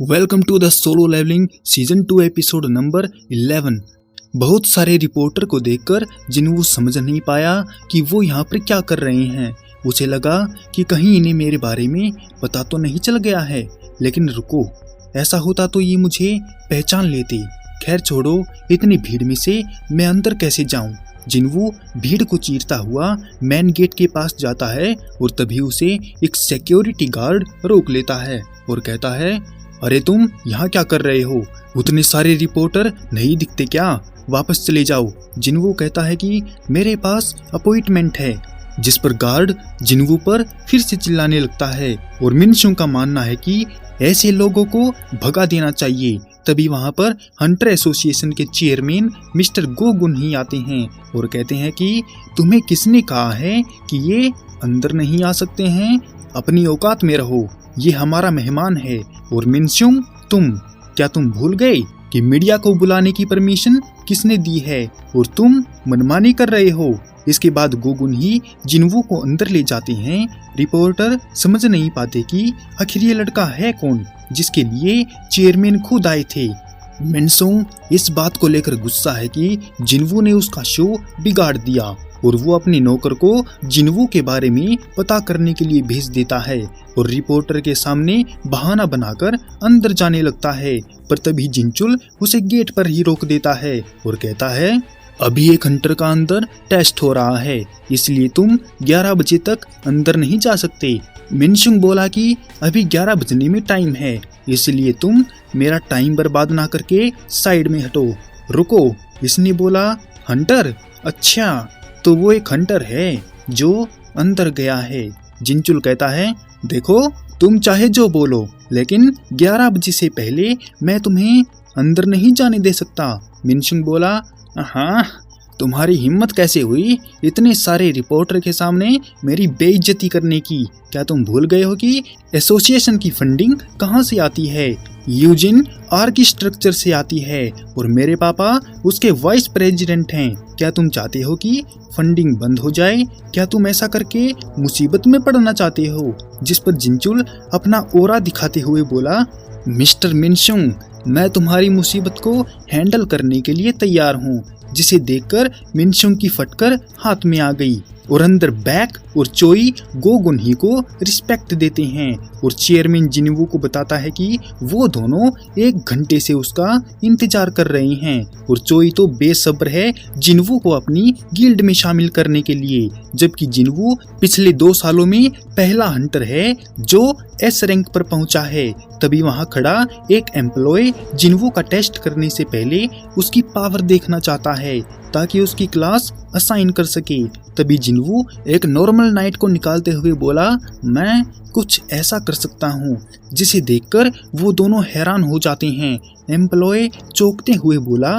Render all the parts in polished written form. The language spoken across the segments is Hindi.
Welcome to the solo leveling season 2 episode number 11। बहुत सारे रिपोर्टर को देखकर जिन्हों समझ नहीं पाया कि वो यहाँ पर क्या कर रहे हैं। उसे लगा कि कहीं इन्हें मेरे बारे में पता तो नहीं चल गया है, लेकिन रुको, ऐसा होता तो ये मुझे पहचान लेते। खैर छोड़ो, इतनी भीड़ में से मैं अंदर कैसे जाऊं। जिन्वू भीड़ को चीरता हुआ मेन गेट के पास जाता है और तभी उसे एक सिक्योरिटी गार्ड रोक लेता है और कहता है, अरे तुम यहाँ क्या कर रहे हो? उतने सारे रिपोर्टर नहीं दिखते क्या? वापस चले जाओ। जिन्वू कहता है कि मेरे पास अपॉइंटमेंट है, जिस पर गार्ड जिन्वू पर फिर से चिल्लाने लगता है और मिनशू का मानना है कि ऐसे लोगों को भगा देना चाहिए। तभी वहाँ पर हंटर एसोसिएशन के चेयरमैन मिस्टर गोगुन ही आते हैं और कहते हैं कि तुम्हें किसने कहा है कि ये अंदर नहीं आ सकते हैं? अपनी औकात में रहो, ये हमारा मेहमान है। और मिनशुंग, क्या तुम भूल गए कि मीडिया को बुलाने की परमिशन किसने दी है और तुम मनमानी कर रहे हो? इसके बाद गोगुन ही जिन्वू को अंदर ले जाते हैं। रिपोर्टर समझ नहीं पाते कि आखिर ये लड़का है कौन जिसके लिए चेयरमैन खुद आए थे। मिनशुंग इस बात को लेकर गुस्सा है कि जिन्वू ने उसका शो बिगाड़ दिया और वो अपने नौकर को जिन्वू के बारे में पता करने के लिए भेज देता है और रिपोर्टर के सामने बहाना बनाकर अंदर जाने लगता है। पर तभी जिनचुल उसे गेट पर ही रोक देता है और कहता है, अभी एक हंटर का अंदर टेस्ट हो रहा है, इसलिए तुम 11 बजे तक अंदर नहीं जा सकते। मिनशुंग बोला कि अभी 11 बजने में टाइम है, इसलिए तुम मेरा टाइम बर्बाद ना करके साइड में हटो। रुको, इसने बोला हंटर? अच्छा, तो वो एक हंटर है जो अंदर गया है। जिनचुल कहता है, देखो तुम चाहे जो बोलो, लेकिन 11 बजे से पहले मैं तुम्हें अंदर नहीं जाने दे सकता। मिनशुंग बोला, हाँ, तुम्हारी हिम्मत कैसे हुई इतने सारे रिपोर्टर के सामने मेरी बेइज्जती करने की? क्या तुम भूल गए हो कि एसोसिएशन की फंडिंग कहाँ से आती है? यूजिन आर्की स्ट्रक्चर से आती है और मेरे पापा उसके वाइस प्रेसिडेंट हैं। क्या तुम चाहते हो कि फंडिंग बंद हो जाए? क्या तुम ऐसा करके मुसीबत में पड़ना चाहते हो? जिस पर जिनचुल अपना ओरा दिखाते हुए बोला, मिस्टर मिनशुंग, मैं तुम्हारी मुसीबत को हैंडल करने के लिए तैयार हूँ। जिसे देखकर मिनशुंग की फटकर हाथ में आ गई और अंदर बैक और चोई गोगुन ही को रिस्पेक्ट देते हैं और चेयरमैन जिन्वू को बताता है कि वो दोनों 1 घंटे से उसका इंतजार कर रहे हैं और चोई तो बेसब्र है जिन्वू को अपनी गिल्ड में शामिल करने के लिए, जबकि जिन्वू पिछले 2 सालों में पहला हंटर है जो एस रैंक पर पहुंचा है। तभी वहां खड़ा एक एम्प्लॉय जिन्वू का टेस्ट करने से पहले उसकी पावर देखना चाहता है ताकि उसकी क्लास असाइन कर सके। तभी जिन्वू एक नॉर्मल नाइट को निकालते हुए बोला, मैं कुछ ऐसा कर सकता हूँ। जिसे देखकर वो दोनों हैरान हो जाते हैं। एम्प्लॉय चौंकते हुए बोला,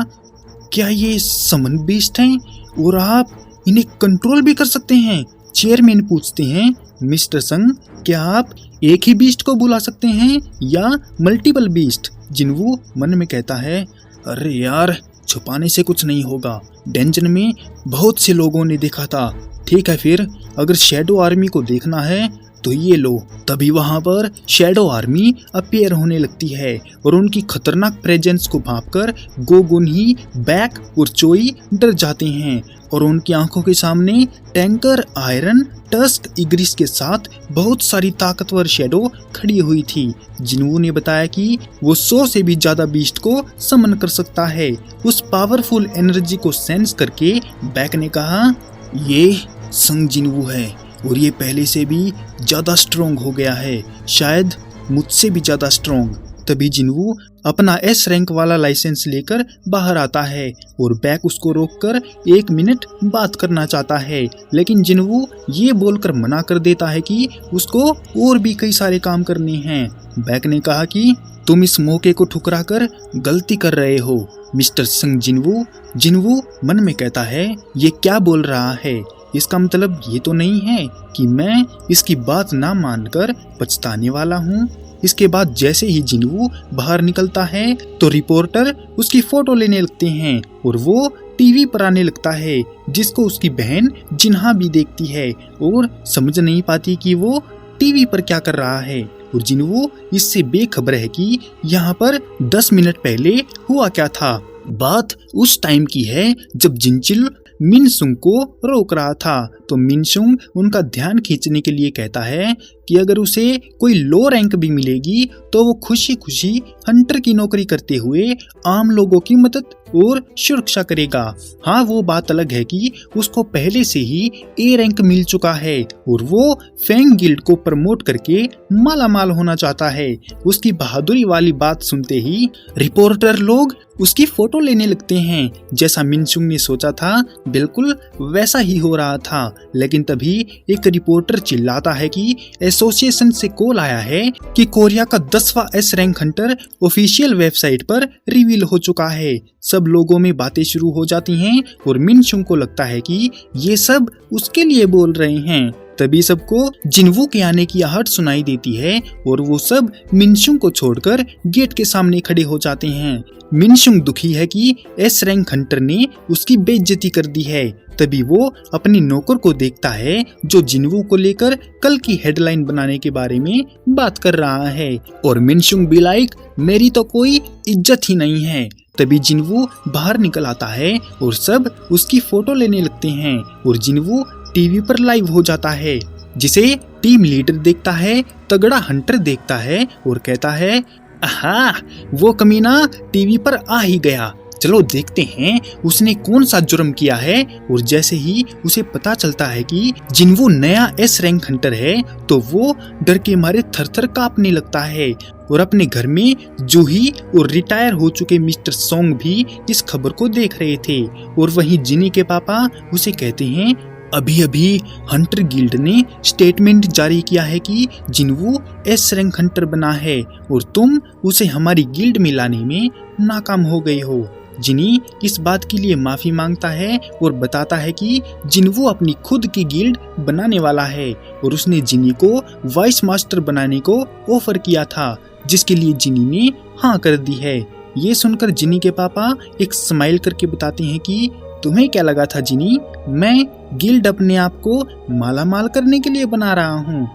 क्या ये समन बीस्ट हैं और आप इन्हें कंट्रोल भी कर सकते हैं? चेयरमैन पूछते हैं, मिस्टर संग, क्या आप एक ही बीस्ट को बुला सकते हैं या मल्टीपल बीस्ट? जिन्वू मन में कहता है, अरे यार, छुपाने से कुछ नहीं होगा, डेंजन में बहुत से लोगों ने देखा था। ठीक है, फिर अगर शैडो आर्मी को देखना है तो ये लो। तभी वहां पर शैडो आर्मी अपीयर होने लगती है और उनकी खतरनाक प्रेजेंस को भांपकर गोगुन ही बैक और चोई डर जाते हैं और उनकी आंखों के सामने टैंकर आयरन टस्क इग्रिस के साथ बहुत सारी ताकतवर शैडो खड़ी हुई थी। जिन्वू ने बताया कि वो 100 से भी ज्यादा बीस्ट को समन कर सकता है। उस पावरफुल एनर्जी को सेंस करके बैक ने कहा, ये संग जिन्वू है और ये पहले से भी ज्यादा स्ट्रॉन्ग हो गया है, शायद मुझसे भी ज्यादा स्ट्रॉन्ग। तभी जिन्वू अपना एस रैंक वाला लाइसेंस लेकर बाहर आता है और बैक उसको रोककर 1 मिनट बात करना चाहता है, लेकिन जिन्वू ये बोलकर मना कर देता है कि उसको और भी कई सारे काम करने हैं। बैक ने कहा कि तुम इस मौके को ठुकरा कर गलती कर रहे हो मिस्टर संग जिन्वू। जिन्वू मन में कहता है, ये क्या बोल रहा है? इसका मतलब ये तो नहीं है कि मैं इसकी बात ना मानकर पछताने वाला हूँ। इसके बाद जैसे ही जिन्वू बाहर निकलता है तो रिपोर्टर उसकी फोटो लेने लगते हैं और वो टीवी पर आने लगता है, जिसको उसकी बहन जिन्हा भी देखती है और समझ नहीं पाती कि वो टीवी पर क्या कर रहा है। और जिनवू इससे बेखबर है कि यहाँ पर 10 मिनट पहले हुआ क्या था। बात उस टाइम की है जब जिनचिल मिनसुंग को रोक रहा था, तो मिनसुंग उनका ध्यान खींचने के लिए कहता है कि अगर उसे कोई लो रैंक भी मिलेगी तो वो खुशी खुशी हंटर की नौकरी करते हुए आम लोगों की मदद और सुरक्षा करेगा। हाँ, वो बात अलग है कि उसको पहले से ही ए रैंक मिल चुका है और वो फैंग गिल्ड को प्रमोट करके माला माल होना चाहता है। उसकी बहादुरी वाली बात सुनते ही रिपोर्टर लोग उसकी फोटो लेने लगते हैं। जैसा मिनसुंग ने सोचा था बिल्कुल वैसा ही हो रहा था, लेकिन तभी एक रिपोर्टर चिल्लाता है कि एसोसिएशन से कॉल आया है कि कोरिया का 10वां S rank hunter official website पर रिवील हो चुका है। सब लोगों में बातें शुरू हो जाती हैं और मिनसुंग को लगता है कि ये सब उसके लिए बोल रहे हैं। तभी सबको जिनवू के आने की आहट सुनाई देती है और वो सब मिनसुंग को छोड़कर गेट के सामने खड़े हो जाते हैं। मिनसुंग दुखी है कि एस रैंक हंटर ने उसकी बेइज्जती कर दी है। तभी वो अपने नौकर को देखता है जो जिनवू को लेकर कल की हेडलाइन बनाने के बारे में बात कर रहा है और मिनसुंग भी लाइक मेरी तो कोई इज्जत ही नहीं है। तभी जिनवू बाहर निकल आता है और सब उसकी फोटो लेने लगते हैं और जिनवू टीवी पर लाइव हो जाता है, जिसे टीम लीडर देखता है, तगड़ा हंटर देखता है और कहता है आहा, वो कमीना टीवी पर आ ही गया, चलो देखते हैं उसने कौन सा जुर्म किया है। और जैसे ही उसे पता चलता है कि जिनवू नया एस रैंक हंटर है तो वो डर के मारे थर-थर कांपने लगता है। और अपने घर में जूही और रिटायर हो चुके मिस्टर सोंग भी इस खबर को देख रहे थे और वहीं जिनी के पापा उसे कहते हैं अभी अभी हंटर गिल्ड ने स्टेटमेंट जारी किया है कि जिनवू एस रैंक हंटर बना है और तुम उसे हमारी गिल्ड में लाने में नाकाम हो गए हो। जिनी इस बात के लिए माफी मांगता है और बताता है कि जिनवू अपनी खुद की गिल्ड बनाने वाला है और उसने जिनी को वाइस मास्टर बनाने को ऑफर किया था, जिसके लिए जिनी ने हाँ कर दी है। ये सुनकर जिनी के पापा एक स्माइल करके बताते हैं कि तुम्हें क्या लगा था जिनी, मैं गिल्ड अपने आप को माला माल करने के लिए बना रहा हूँ?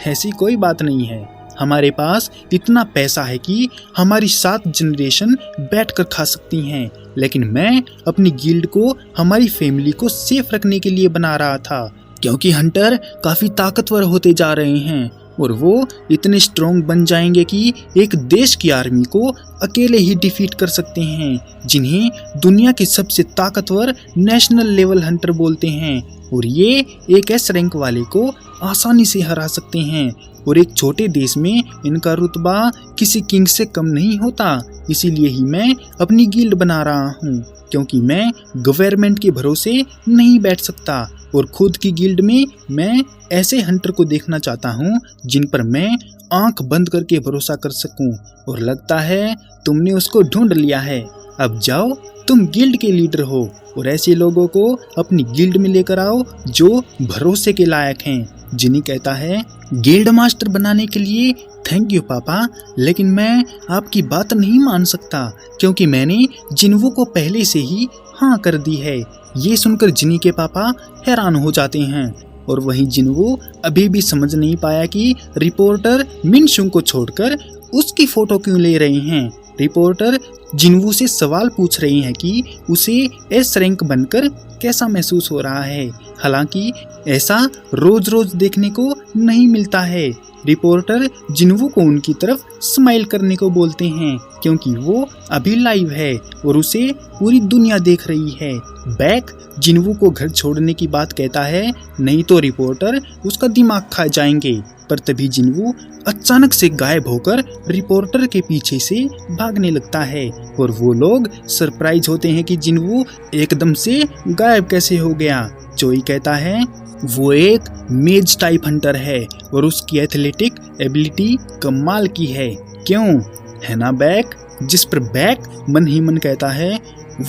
ऐसी कोई बात नहीं है। हमारे पास इतना पैसा है कि हमारी 7 जनरेशन बैठकर खा सकती हैं, लेकिन मैं अपनी गिल्ड को हमारी फैमिली को सेफ रखने के लिए बना रहा था, क्योंकि हंटर काफी ताकतवर होते जा रहे हैं और वो इतने स्ट्रॉन्ग बन जाएंगे कि एक देश की आर्मी को अकेले ही डिफीट कर सकते हैं, जिन्हें दुनिया के सबसे ताकतवर नेशनल लेवल हंटर बोलते हैं। और ये एक एस रैंक वाले को आसानी से हरा सकते हैं और एक छोटे देश में इनका रुतबा किसी किंग से कम नहीं होता। इसीलिए ही मैं अपनी गिल्ड बना रहा हूँ, क्योंकि मैं गवर्नमेंट के भरोसे नहीं बैठ सकता और खुद की गिल्ड में मैं ऐसे हंटर को देखना चाहता हूँ जिन पर मैं आंख बंद करके भरोसा कर सकूं। और लगता है तुमने उसको ढूंढ लिया है। अब जाओ, तुम गिल्ड के लीडर हो और ऐसे लोगों को अपनी गिल्ड में लेकर आओ जो भरोसे के लायक हैं। जिनी कहता है गिल्ड मास्टर बनाने के लिए थैंक यू पापा, लेकिन मैं आपकी बात नहीं मान सकता क्योंकि मैंने जिनवू को पहले से ही हाँ कर दी है। ये सुनकर जिनी के पापा हैरान हो जाते हैं और वहीं जिनवू अभी भी समझ नहीं पाया कि रिपोर्टर मिनसुंग को छोड़कर उसकी फोटो क्यों ले रहे हैं। रिपोर्टर जिनवू से सवाल पूछ रही हैं कि उसे एस रैंक बनकर कैसा महसूस हो रहा है, हालांकि ऐसा रोज रोज देखने को नहीं मिलता है। रिपोर्टर जिनवू को उनकी तरफ स्माइल करने को बोलते हैं क्योंकि वो अभी लाइव है और उसे पूरी दुनिया देख रही है। बैक जिनवू को घर छोड़ने की बात कहता है, नहीं तो रिपोर्टर उसका दिमाग खा जाएंगे। पर तभी जिनवू अचानक से गायब होकर रिपोर्टर के पीछे से भागने लगता है और वो लोग सरप्राइज होते हैं कि जिनवू एकदम से गायब कैसे हो गया। जोई कहता है वो एक मेज टाइप हंटर है और उसकी एथलेटिक एबिलिटी कमाल की है, क्यों है ना बैक? जिस पर बैक मन ही मन कहता है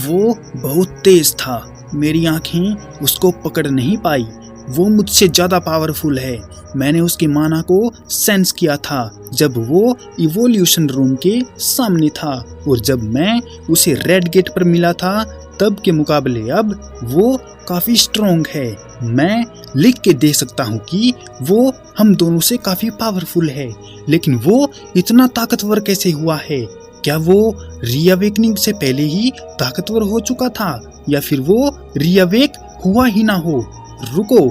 वो बहुत तेज था, मेरी आंखें उसको पकड़ नहीं पाई, वो मुझसे ज्यादा पावरफुल है। मैंने उसकी माना को सेंस किया था जब वो इवोल्यूशन रूम के सामने था और जब मैं उसे रेड गेट पर मिला था तब के मुकाबले अब वो काफी स्ट्रॉन्ग है। मैं लिख के दे सकता हूँ कि वो हम दोनों से काफी पावरफुल है, लेकिन वो इतना ताकतवर कैसे हुआ है? क्या वो रीअवेकनिंग से पहले ही ताकतवर हो चुका था या फिर वो रीअवेक हुआ ही ना हो? रुको,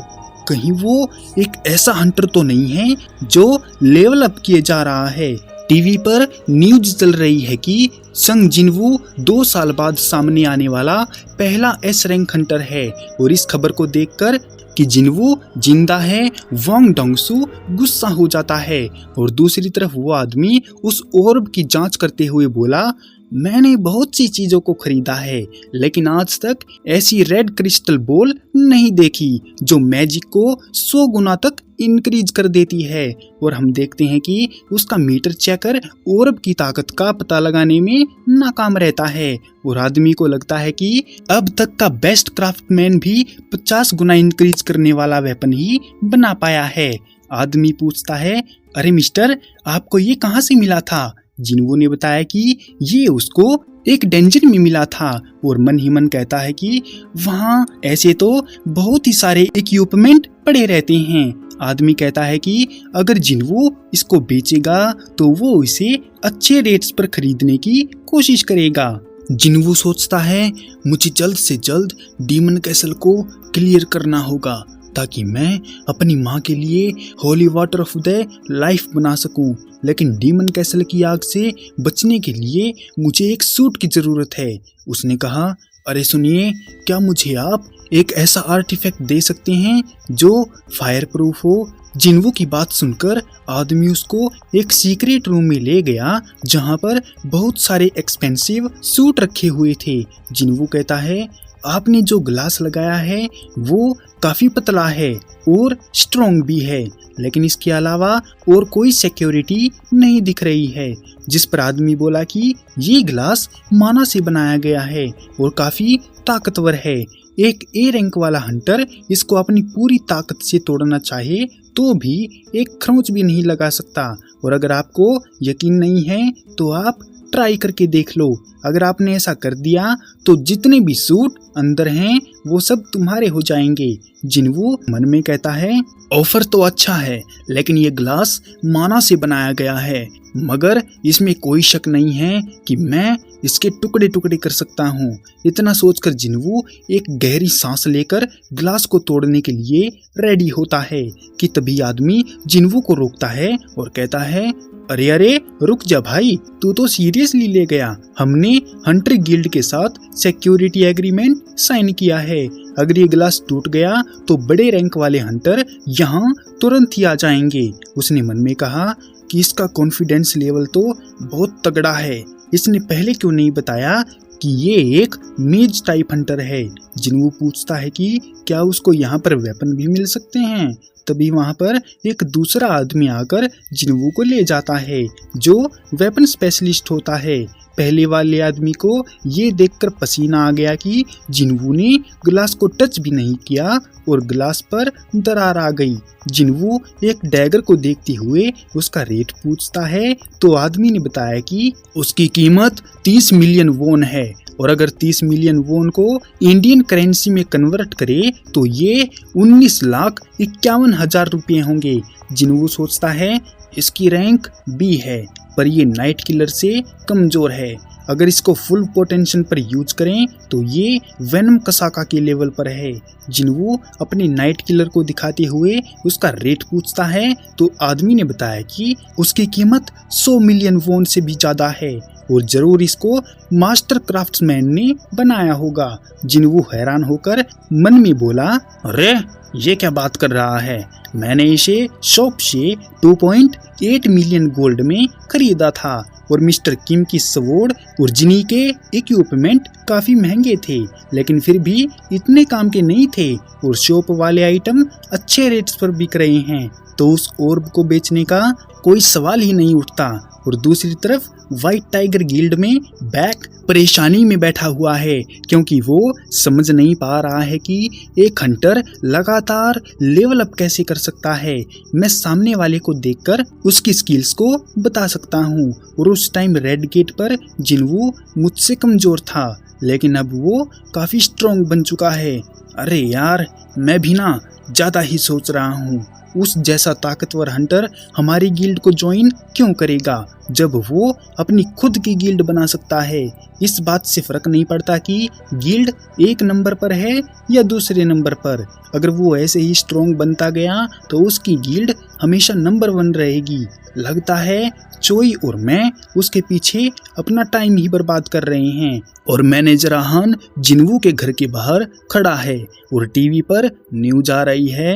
कहीं वो एक ऐसा हंटर तो नहीं है जो लेवल अप किए जा रहा है? टीवी पर न्यूज चल रही है कि संग जिनवू 2 साल बाद सामने आने वाला पहला एस रैंक हंटर है, और इस खबर को देखकर कि जिनवू जिंदा है, वांग डोंगसू गुस्सा हो जाता है। और दूसरी तरफ वो आदमी उस ऑर्ब की जांच करते हुए बोला, मैंने बहुत सी चीजों को खरीदा है, लेकिन आज तक ऐसी रेड क्रिस्टल बॉल नहीं देखी जो मैजिक को 100 गुना तक इंक्रीज कर देती है। और हम देखते हैं कि उसका मीटर चेकर ऑर्ब की ताकत का पता लगाने में नाकाम रहता है, और आदमी को लगता है कि अब तक का बेस्ट क्राफ्टमैन भी 50 गुना इंक्रीज करने वाला वेपन ही बना पाया है। आदमी पूछता है, अरे मिस्टर, आपको ये कहाँ से मिला था? जिनवू ने बताया कि ये उसको एक डेंजर में मिला था, और मन ही मन कहता है कि वहाँ ऐसे तो बहुत ही सारे इक्विपमेंट पड़े रहते हैं। आदमी कहता है कि अगर जिनवू इसको बेचेगा तो वो इसे अच्छे रेट्स पर खरीदने की कोशिश करेगा। जिनवू सोचता है, मुझे जल्द से जल्द डीमन कैसल को क्लियर करना होगा ताकि मैं अपनी माँ के लिए holy water of the life बना सकूं। लेकिन डीमन कैसल की आग से बचने के लिए मुझे एक सूट की जरूरत है। उसने कहा, अरे सुनिए, क्या मुझे आप एक ऐसा आर्टिफैक्ट दे सकते हैं जो फायर प्रूफ हो? जिनवू की बात सुनकर आदमी उसको एक सीक्रेट रूम में ले गया जहां पर बहुत सारे एक्सपेंसिव सूट रखे हुए थे। जिनवू कहता है, आपने जो ग्लास लगाया है वो काफी पतला है और स्ट्रॉन्ग भी है, लेकिन इसके अलावा और कोई सिक्योरिटी नहीं दिख रही है। जिस पर आदमी बोला कि ये ग्लास माना से बनाया गया है और काफी ताकतवर है। एक ए रैंक वाला हंटर इसको अपनी पूरी ताकत से तोड़ना चाहे तो भी एक खरोंच भी नहीं लगा सकता। और अगर आपको यकीन नहीं है तो आप ट्राई करके देख लो। अगर आपने ऐसा कर दिया तो जितने भी सूट अंदर हैं वो सब तुम्हारे हो जाएंगे। जिनवू मन में कहता है, ऑफर तो अच्छा है, लेकिन ये ग्लास माना से बनाया गया है, मगर इसमें कोई शक नहीं है कि मैं इसके टुकड़े टुकड़े कर सकता हूँ। इतना सोचकर जिनवू एक गहरी सांस लेकर ग्लास को तोड़ने के लिए रेडी होता है कि तभी आदमी जिनवू को रोकता है और कहता है, अरे अरे रुक जा भाई, तू तो सीरियसली ले गया। हमने हंटर गिल्ड के साथ सिक्योरिटी एग्रीमेंट साइन किया है। अगर ये ग्लास टूट गया तो बड़े रैंक वाले हंटर यहाँ तुरंत ही आ जाएंगे। उसने मन में कहा कि इसका कॉन्फिडेंस लेवल तो बहुत तगड़ा है, इसने पहले क्यों नहीं बताया कि ये एक मेज टाइप हंटर है। जिनवू पूछता है कि क्या उसको यहाँ पर वेपन भी मिल सकते हैं। तभी वहां पर एक दूसरा आदमी आकर जिनवू को ले जाता है जो वेपन स्पेशलिस्ट होता है। पहले वाले आदमी को ये देखकर पसीना आ गया कि जिनवू ने ग्लास को टच भी नहीं किया और ग्लास पर दरार आ गई। जिनवू एक डैगर को देखते हुए उसका रेट पूछता है तो आदमी ने बताया कि उसकी कीमत 30 मिलियन वोन है, और अगर 30 मिलियन वोन को इंडियन करेंसी में कन्वर्ट करे तो ये 19,51,000 रुपये होंगे। जिनवू सोचता है, इसकी रैंक बी है, पर ये नाइट किलर से कमजोर है। अगर इसको फुल पोटेंशियल पर यूज करें तो ये वेनम कसाका के लेवल पर है। जिनवू अपने नाइट किलर को दिखाते हुए उसका रेट पूछता है तो आदमी ने बताया कि उसकी कीमत 100 मिलियन वोन से भी ज्यादा है और जरूर इसको मास्टर क्राफ्ट्समैन ने बनाया होगा। जिनवू हैरान होकर मन में बोला, अरे ये क्या बात कर रहा है, मैंने इसे शॉप से 2.8 मिलियन गोल्ड में खरीदा था और मिस्टर किम की स्वॉर्ड और जिनी के इक्विपमेंट काफी महंगे थे, लेकिन फिर भी इतने काम के नहीं थे और शॉप वाले आइटम अच्छे रेट्स पर बिक रहे हैं, तो उस ऑर्ब को बेचने का कोई सवाल ही नहीं उठता। और दूसरी तरफ व्हाइट टाइगर गिल्ड में बैक परेशानी में बैठा हुआ है क्योंकि वो समझ नहीं पा रहा है कि एक हंटर लगातार लेवल अप कैसे कर सकता है। मैं सामने वाले को देखकर उसकी स्किल्स को बता सकता हूँ, और उस टाइम रेड गेट पर जिनवू मुझसे कमजोर था। लेकिन अब वो काफी स्ट्रॉन्ग बन चुका है। अरे यार, मैं भी ना ज्यादा ही सोच रहा हूँ। उस जैसा ताकतवर हंटर हमारी गिल्ड को ज्वाइन क्यों करेगा जब वो अपनी खुद की गिल्ड बना सकता है। इस बात से फर्क नहीं पड़ता कि गिल्ड एक नंबर पर है या दूसरे नंबर पर। अगर वो ऐसे ही स्ट्रॉन्ग बनता गया तो उसकी गिल्ड हमेशा नंबर 1 रहेगी। लगता है चोई और मैं उसके पीछे अपना टाइम ही बर्बाद कर रहे हैं। और मैनेजर आहान जिन्वू के घर के बाहर खड़ा है और टीवी पर न्यूज आ रही है।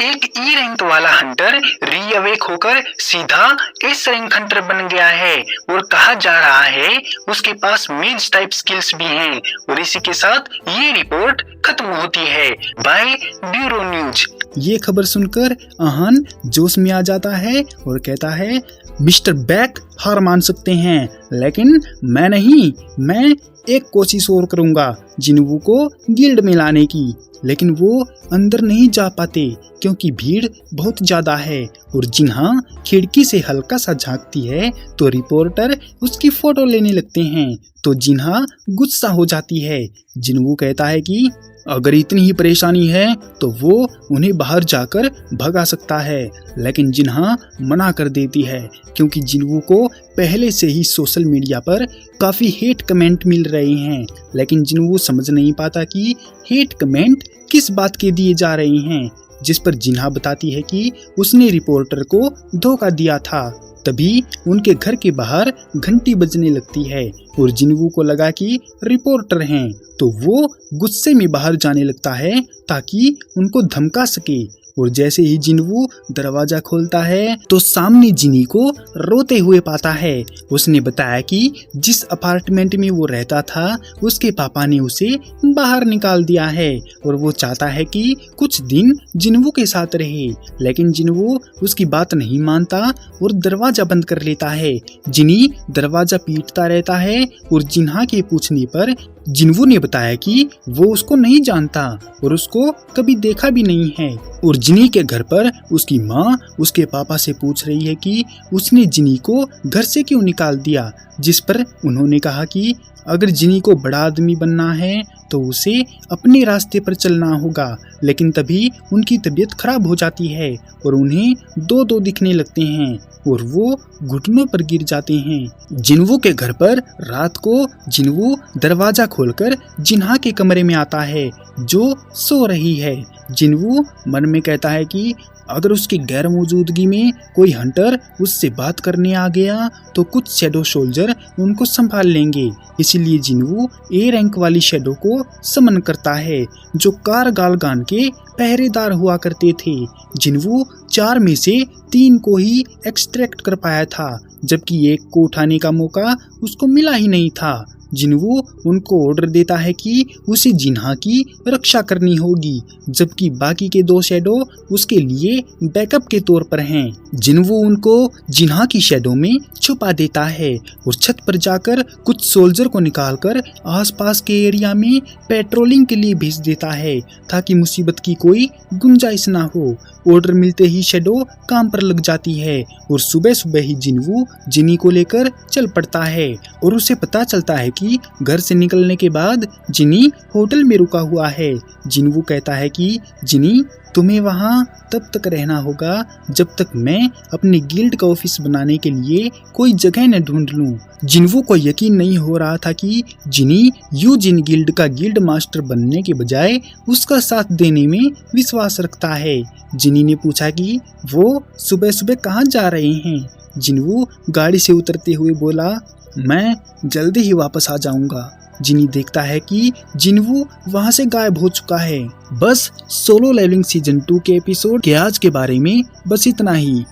एक ई रैंक वाला हंटर रीअवेक होकर सीधा एस रैंक हंटर बन गया है और कहा जा रहा है उसके पास मेज टाइप स्किल्स भी हैं। और इसी के साथ ये रिपोर्ट खत्म होती है। By bureau news. ये खबर सुनकर आहान जोश में आ जाता है और कहता है, मिस्टर बैक हार मान सकते हैं, लेकिन मैं नहीं। मैं एक कोशिश और करूंगा जिन्वू को गिल्ड में लाने की। लेकिन वो अंदर नहीं जा पाते क्योंकि भीड़ बहुत ज्यादा है। और जिन्हा खिड़की से हल्का सा झांकती है तो रिपोर्टर उसकी फोटो लेने लगते हैं। तो जिन्हा गुस्सा हो जाती है। जिन्वू कहता है कि अगर इतनी ही परेशानी है तो वो उन्हें बाहर जाकर भगा सकता है। लेकिन जिन्हा मना कर देती है क्योंकि जिन्वू को पहले से ही सोशल मीडिया पर काफी हेट कमेंट मिल रहे हैं। लेकिन जिन्वू समझ नहीं पाता कि हेट कमेंट किस बात के दिए जा रहे हैं। जिस पर जिन्हा बताती है कि उसने रिपोर्टर को धोखा दिया था। तभी उनके घर के बाहर घंटी बजने लगती है और जिन्वू को लगा कि रिपोर्टर हैं, तो वो गुस्से में बाहर जाने लगता है ताकि उनको धमका सके। और जैसे ही जिन्वू दरवाजा खोलता है तो सामने जिनी को रोते हुए पाता है। उसने बताया कि जिस अपार्टमेंट में वो रहता था उसके पापा ने उसे बाहर निकाल दिया है और वो चाहता है कि कुछ दिन जिन्वू के साथ रहे। लेकिन जिन्वू उसकी बात नहीं मानता और दरवाजा बंद कर लेता है। जिनी दरवाजा पीटता रहता है और जिन्हा के पूछने पर जिन्वू ने बताया कि वो उसको नहीं जानता और उसको कभी देखा भी नहीं है। और जिनी के घर पर उसकी माँ उसके पापा से पूछ रही है कि उसने जिनी को घर से क्यों निकाल दिया। जिस पर उन्होंने कहा कि अगर जिनी को बड़ा आदमी बनना है तो उसे अपने रास्ते पर चलना होगा। लेकिन तभी उनकी तबीयत खराब हो जाती है और उन्हें दो दिखने लगते हैं और वो घुटनों पर गिर जाते हैं। जिन्वू के घर पर रात को जिन्वू दरवाजा खोलकर जिन्हा के कमरे में आता है जो सो रही है। जिन्वू मन में कहता है कि अगर उसकी गैर मौजूदगी में कोई हंटर उससे बात करने आ गया तो कुछ शैडो सोल्जर उनको संभाल लेंगे। इसीलिए जिन्वू ए रैंक वाली शैडो को समन करता है जो कारगालगान के पहरेदार हुआ करते थे। जिन्वू 4 में से 3 को ही एक्सट्रैक्ट कर पाया था, जबकि एक को उठाने का मौका उसको मिला ही नहीं था। जिन्वू उनको ऑर्डर देता है कि उसे जिन्हा की रक्षा करनी होगी, जबकि बाकी के 2 शैडो उसके लिए बैकअप के तौर पर हैं। जिन्वू उनको जिन्हा की शैडो में छुपा देता है और छत पर जाकर कुछ सोल्जर को निकालकर आसपास के एरिया में पेट्रोलिंग के लिए भेज देता है ताकि मुसीबत की कोई गुंजाइश ना हो। ऑर्डर मिलते ही शैडो काम पर लग जाती है और सुबह सुबह ही जिन्वू जिनी को लेकर चल पड़ता है और उसे पता चलता है कि घर से निकलने के बाद जिनी होटल में रुका हुआ है। जिन्वू कहता है कि जिनी, तुम्हें वहाँ तब तक रहना होगा जब तक मैं अपने गिल्ड का ऑफिस बनाने के लिए कोई जगह न ढूंढ लूं। जिन्वू को यकीन नहीं हो रहा था कि जिनी यूजिन गिल्ड का गिल्ड मास्टर बनने के बजाय उसका साथ देने में विश्वास रखता है। जिनी ने पूछा कि वो सुबह सुबह कहाँ जा रहे हैं। जिन्वू गाड़ी से उतरते हुए बोला, मैं जल्दी ही वापस आ जाऊंगा। जिनी देखता है कि जिन्वू वहां से गायब हो चुका है। बस सोलो लेवलिंग सीजन 2 के एपिसोड के आज के बारे में बस इतना ही।